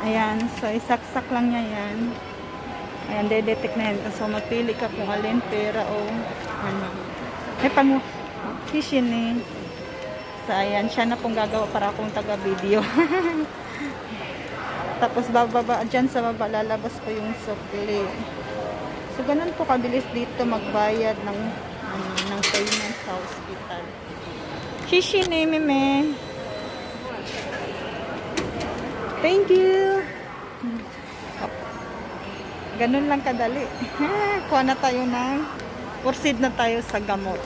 Ayan, so isaksak lang niya yan. Ayan, detect na yan. So magpili ka kung alin, pera o ano. Ay, kishin eh. So ayan, siya na pong gagawa para akong taga-video. Tapos bababa, dyan sa baba, lalabas ko yung sukli. So ganun po kabilis dito magbayad ng payment sa hospital. Kishin eh, meme. Thank you. Ganun lang kadali. Kuha na tayo proceed na tayo sa gamot.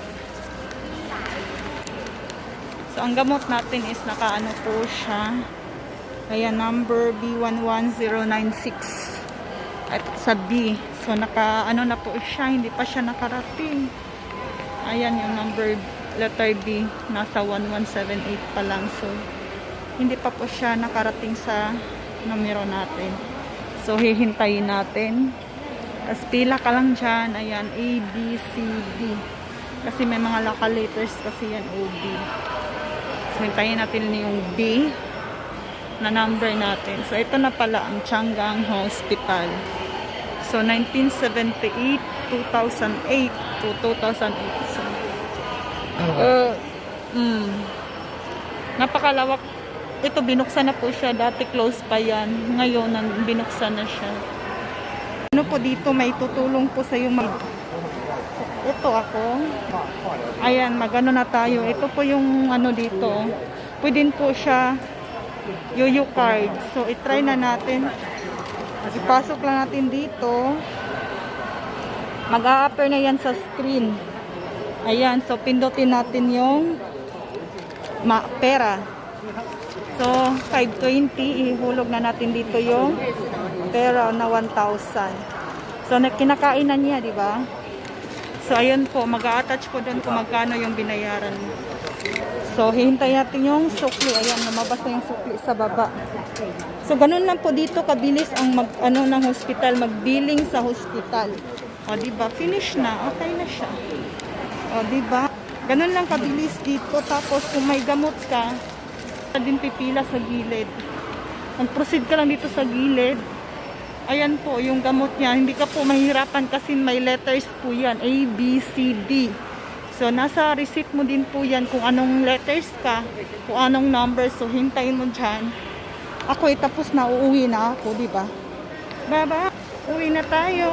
So, ang gamot natin is nakaano po siya. Ayan, number B11096. At sa B. So, naka-ano na po siya. Hindi pa siya nakarating. Ayan yung number, letter B. Nasa 1178 pa lang. So, hindi pa po siya nakarating sa numero natin. So, hihintayin natin. Tapos, pila ka lang dyan. Ayan, A, B, C, D. Kasi may mga local letters kasi yan, O, B. So, hintayin natin yung B na number natin. So, ito na pala ang Tianggang Hospital. So, 1978, 2008 to 2008. So, napakalawak. Ito, binuksan na po siya. Dati close pa yan. Ngayon, binuksan na siya. Ano po dito, may tutulong po sa yung ito ako. Ayan, magano na tayo. Ito po yung ano dito. Pwede po siya YOYO card. So, itry na natin. Ipasok lang natin dito. Mag-a-appear na yan sa screen. Ayan, so pindutin natin yung pera. So, 520, ihulog na natin dito yung pera na 1,000. So, kinakain na niya, di ba? So, ayun po, mag-a-attach po doon kung magkano yung binayaran. So, hihintay natin yung sukli. Ayan, lumabas na yung sukli sa baba. So, ganun lang po dito kabilis ang ng hospital, mag-billing sa hospital. O, di ba? Finish na. Okay na siya. O, di ba? Ganun lang kabilis dito. Tapos, kung may gamot ka, din pipila sa gilid. Mag-proceed ka lang dito sa gilid. Ayan po, yung gamot niya. Hindi ka po mahirapan kasi may letters po yan. A, B, C, D. So, nasa receipt mo din po yan kung anong letters ka, kung anong number. So, hintayin mo dyan. Ako tapos na, uuwi na ako, diba? Bye-bye! Uwi na tayo!